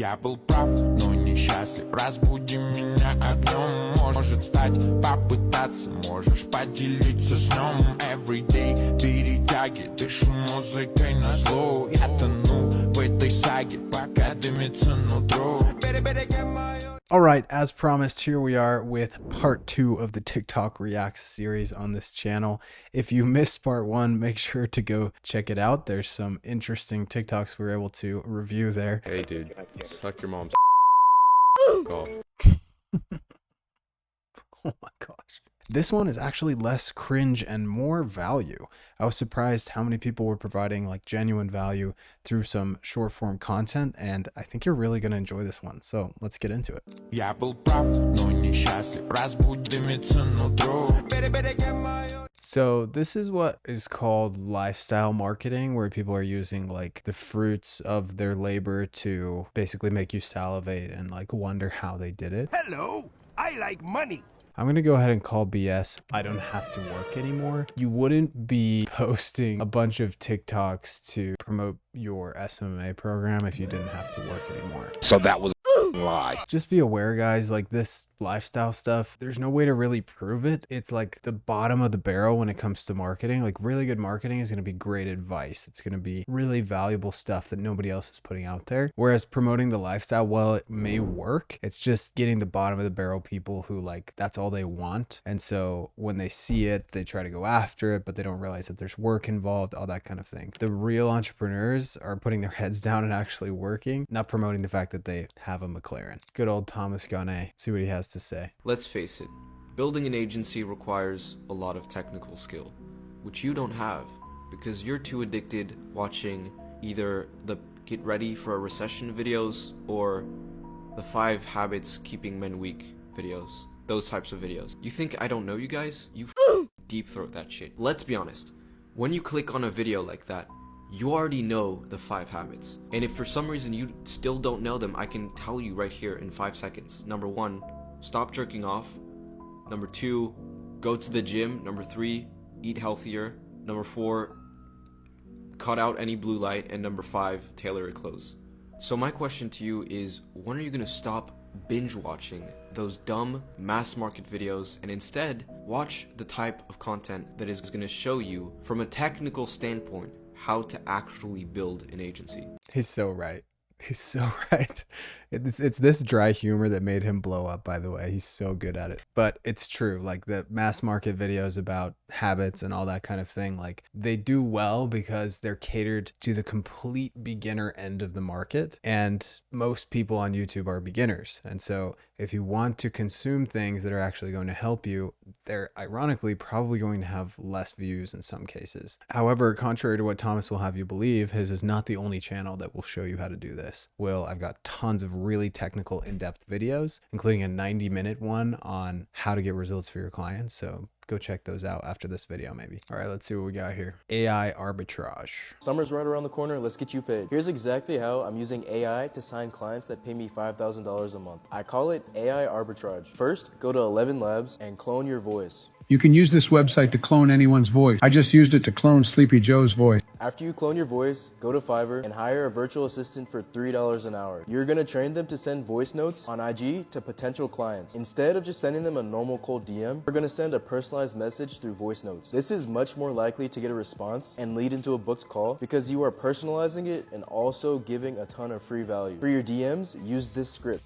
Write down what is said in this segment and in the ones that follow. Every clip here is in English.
Я был прав, но несчастлив. Разбуди меня огнем. Может стать, попытаться. Можешь поделиться сном. Everyday перетяги. Дышу музыкой на зло. Я тону в этой саге, пока дымится нутро. Alright, as promised, here we are with part 2 of the TikTok Reacts series on this channel. If you missed part 1, make sure to go check it out. There's some interesting TikToks we were able to review there. Hey dude, suck your mom's off. Oh my gosh. This one is actually less cringe and more value. I was surprised how many people were providing like genuine value through some short form content, and I think you're really going to enjoy this one. So let's get into it. Я был прав, но несчастлив. Разбудь дымится нутро. So this is what is called lifestyle marketing, where people are using like the fruits of their labor to basically make you salivate and like wonder how they did it. Hello, I like money. I'm going to go ahead and call BS. I don't have to work anymore. You wouldn't be posting a bunch of TikToks to promote your SMMA program if you didn't have to work anymore. So that was a lie. Just be aware, guys, like this lifestyle stuff, there's no way to really prove it. It's like the bottom of the barrel when it comes to marketing. Like really good marketing is going to be great advice. It's going to be really valuable stuff that nobody else is putting out there. Whereas promoting the lifestyle, while it may work, it's just getting the bottom of the barrel people who like, that's all they want. And so when they see it, they try to go after it, but they don't realize that there's work involved, all that kind of thing. The real entrepreneurs are putting their heads down and actually working, not promoting the fact that they have a McLaren. Good old Thomas Gunné. See what he has to say. Let's face it, building an agency requires a lot of technical skill, which you don't have because you're too addicted watching either the get ready for a recession videos or the 5 habits keeping men weak videos, those types of videos. You think I don't know you guys? You deep throat that shit. Let's be honest, when you click on a video like that, you already know the 5 habits. And if for some reason you still don't know them, I can tell you right here in 5 seconds. Number 1, stop jerking off. Number 2, go to the gym. Number 3, eat healthier. Number 4, cut out any blue light. And number 5, tailor your clothes. So my question to you is, when are you gonna stop binge watching those dumb mass market videos and instead watch the type of content that is gonna show you from a technical standpoint how to actually build an agency? He's so right. He's so right. It's this dry humor that made him blow up, by the way. He's so good at it. But it's true. Like the mass market videos about habits and all that kind of thing, like they do well because they're catered to the complete beginner end of the market. And most people on YouTube are beginners. And so if you want to consume things that are actually going to help you, they're ironically probably going to have less views in some cases. However, contrary to what Thomas will have you believe, his is not the only channel that will show you how to do this. I've got tons of really technical in-depth videos, including a 90-minute one on how to get results for your clients. So go check those out after this video, maybe. All right, let's see what we got here. AI arbitrage. Summer's right around the corner, let's get you paid. Here's exactly how I'm using AI to sign clients that pay me $5,000 a month. I call it AI arbitrage. First, go to 11 Labs and clone your voice. You can use this website to clone anyone's voice. I just used it to clone Sleepy Joe's voice. After you clone your voice, go to Fiverr and hire a virtual assistant for $3 an hour. You're gonna train them to send voice notes on IG to potential clients. Instead of just sending them a normal cold DM, we're gonna send a personalized message through voice notes. This is much more likely to get a response and lead into a booked call because you are personalizing it and also giving a ton of free value. For your DMs, use this script.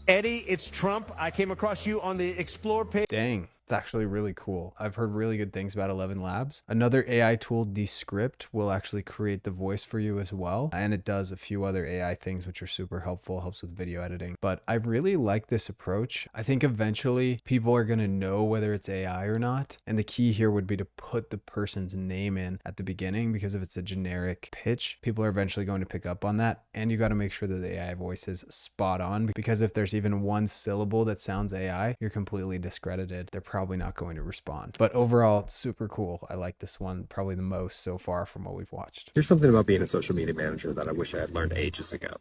Eddie, it's Trump. I came across you on the Explore page. Dang. It's actually really cool. I've heard really good things about 11 Labs. Another AI tool, Descript, will actually create the voice for you as well. And it does a few other AI things, which are super helpful, helps with video editing. But I really like this approach. I think eventually people are going to know whether it's AI or not. And the key here would be to put the person's name in at the beginning, because if it's a generic pitch, people are eventually going to pick up on that. And you got to make sure that the AI voice is spot on, because if there's even one syllable that sounds AI, you're completely discredited. They're probably not going to respond. But overall, it's super cool. I like this one probably the most so far from what we've watched. Here's something about being a social media manager that I wish I had learned ages ago.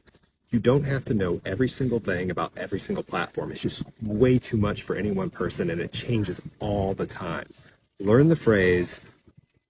You don't have to know every single thing about every single platform. It's just way too much for any one person, and it changes all the time. Learn the phrase,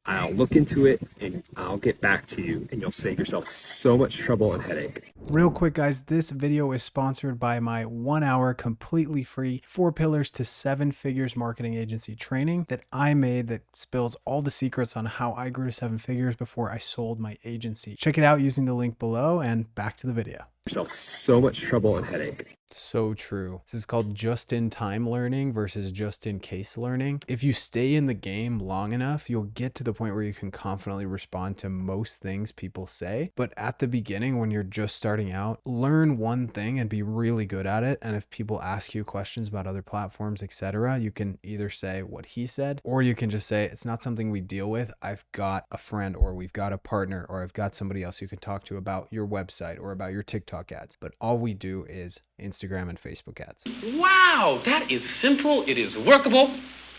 I'll look into it and I'll get back to you, and you'll save yourself so much trouble and headache. Real quick, guys, this video is sponsored by my 1 hour completely free 4 pillars to 7 figures marketing agency training that I made that spills all the secrets on how I grew to 7 figures before I sold my agency. Check it out using the link below, and back to the video. Yourself so much trouble and headache. So true. This is called just-in-time learning versus just-in-case learning. If you stay in the game long enough, you'll get to the point where you can confidently respond to most things people say. But at the beginning, when you're just starting out, learn one thing and be really good at it. And if people ask you questions about other platforms, etc., you can either say what he said, or you can just say, it's not something we deal with. I've got a friend, or we've got a partner, or I've got somebody else you can talk to about your website or about your TikTok ads. But all we do is Instagram and Facebook ads. Wow, that is simple. It is workable.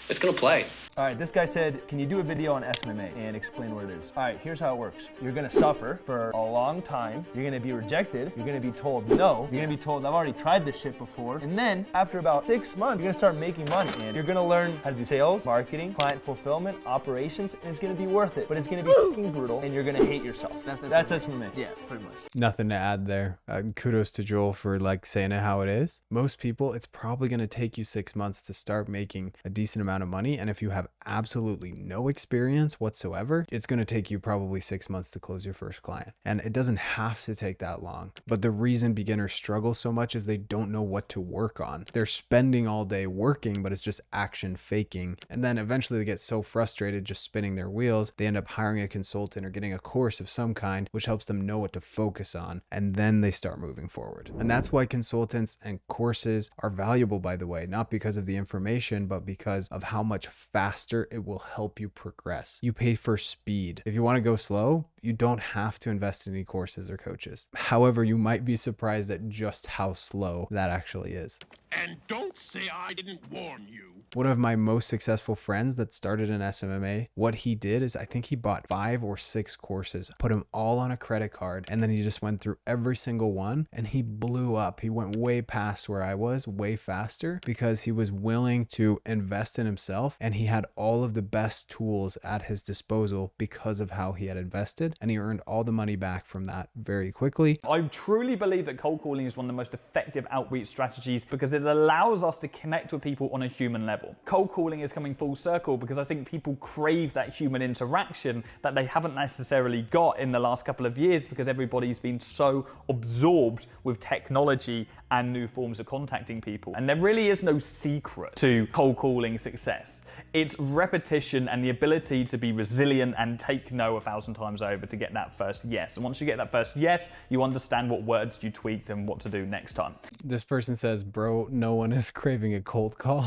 It's gonna play. All right, this guy said, can you do a video on SMMA and explain what it is? All right, here's how it works. You're gonna suffer for a long time. You're gonna be rejected. You're gonna be told no. You're gonna be told, I've already tried this shit before. And then after about 6 months, you're gonna start making money. And you're gonna learn how to do sales, marketing, client fulfillment, operations, and it's gonna be worth it. But it's gonna be fucking brutal, and you're gonna hate yourself. That's SMMA. Yeah, pretty much. Nothing to add there. Kudos to Joel for saying it how it is. Most people, it's probably gonna take you 6 months to start making a decent amount of money. And if you have absolutely no experience whatsoever, it's going to take you probably 6 months to close your first client. And it doesn't have to take that long. But the reason beginners struggle so much is they don't know what to work on. They're spending all day working, but it's just action faking. And then eventually they get so frustrated just spinning their wheels, they end up hiring a consultant or getting a course of some kind, which helps them know what to focus on. And then they start moving forward. And that's why consultants and courses are valuable, by the way, not because of the information, but because of how much faster it will help you progress. You pay for speed. If you want to go slow, you don't have to invest in any courses or coaches. However, you might be surprised at just how slow that actually is. And don't say I didn't warn you. One of my most successful friends that started in SMMA, what he did is I think he bought 5 or 6 courses, put them all on a credit card, and then he just went through every single one, and he blew up. He went way past where I was, way faster, because he was willing to invest in himself, and he had all of the best tools at his disposal because of how he had invested, and he earned all the money back from that very quickly. I truly believe that cold calling is one of the most effective outreach strategies because it allows us to connect with people on a human level. Cold calling is coming full circle because I think people crave that human interaction that they haven't necessarily got in the last couple of years because everybody's been so absorbed with technology and new forms of contacting people. And there really is no secret to cold calling success. It's repetition and the ability to be resilient and take no 1,000 times over to get that first yes. And once you get that first yes, you understand what words you tweaked and what to do next time. This person says, bro, no one is craving a cold call,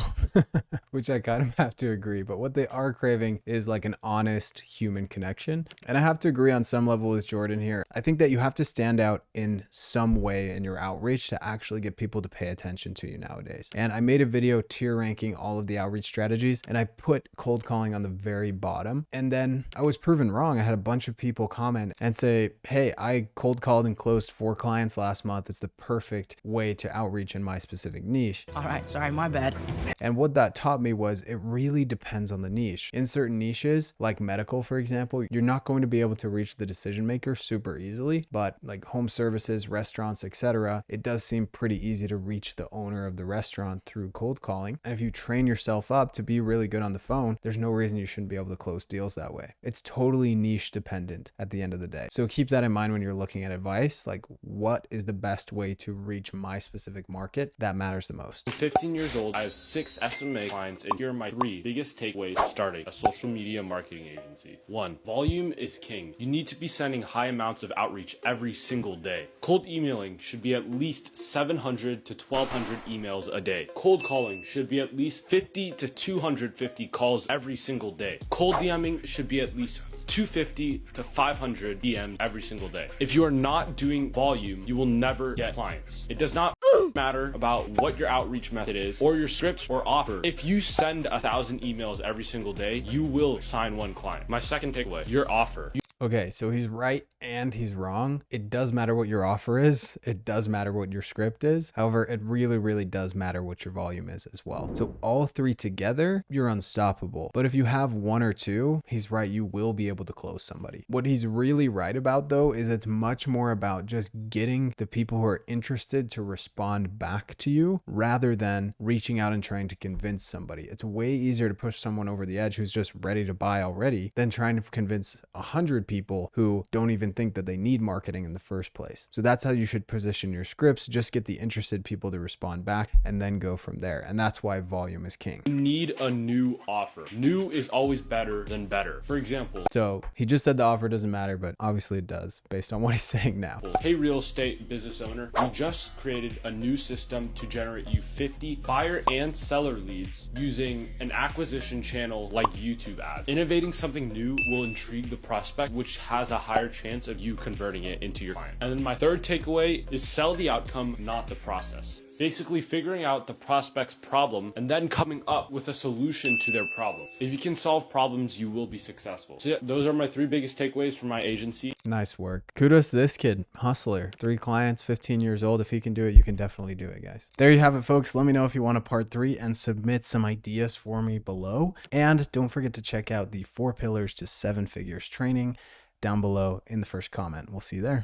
which I kind of have to agree. But what they are craving is like an honest human connection. And I have to agree on some level with Jordan here. I think that you have to stand out in some way in your outreach to actually get people to pay attention to you nowadays. And I made a video tier ranking all of the outreach strategies, and I put cold calling on the very bottom. And then I was proven wrong. I had a bunch of people comment and say, hey, I cold called and closed 4 clients last month. It's the perfect way to outreach in my specific niche. All right, sorry, my bad. And what that taught me was it really depends on the niche. In certain niches, like medical, for example, you're not going to be able to reach the decision maker super easily, but like home services, restaurants, etc., it does seem pretty easy to reach the owner of the restaurant through cold calling. And if you train yourself up to be really good on the phone, there's no reason you shouldn't be able to close deals that way. It's totally niche dependent at the end of the day. So keep that in mind when you're looking at advice, like what is the best way to reach my specific market? That matters the most. I'm 15 years old. I have 6 SMMA clients, and here are my 3 biggest takeaways for starting a social media marketing agency. 1, volume is king. You need to be sending high amounts of outreach every single day. Cold emailing should be at least 700 to 1,200 emails a day. Cold calling should be at least 50 to 250 calls every single day. Cold DMing should be at least 250 to 500 DMs every single day. If you are not doing volume, you will never get clients. It does not matter about what your outreach method is or your scripts or offer. If you send 1,000 emails every single day, you will sign 1 client. My second takeaway, your offer. Okay, so he's right and he's wrong. It does matter what your offer is. It does matter what your script is. However, it really, really does matter what your volume is as well. So all three together, you're unstoppable. But if you have one or two, he's right, you will be able to close somebody. What he's really right about though, is it's much more about just getting the people who are interested to respond back to you rather than reaching out and trying to convince somebody. It's way easier to push someone over the edge who's just ready to buy already than trying to convince 100 people who don't even think that they need marketing in the first place. So that's how you should position your scripts. Just get the interested people to respond back and then go from there. And that's why volume is king. You need a new offer. New is always better than better. For example, so he just said the offer doesn't matter, but obviously it does based on what he's saying now. Hey, real estate business owner, we just created a new system to generate you 50 buyer and seller leads using an acquisition channel like YouTube ads. Innovating something new will intrigue the prospect, which has a higher chance of you converting it into your client. And then my third takeaway is sell the outcome, not the process. Basically figuring out the prospect's problem and then coming up with a solution to their problem. If you can solve problems, you will be successful. So yeah, those are my 3 biggest takeaways from my agency. Nice work. Kudos to this kid, hustler, 3 clients, 15 years old. If he can do it, you can definitely do it, guys. There you have it, folks. Let me know if you want a part 3 and submit some ideas for me below. And don't forget to check out the 4 Pillars to 7 Figures training down below in the first comment. We'll see you there.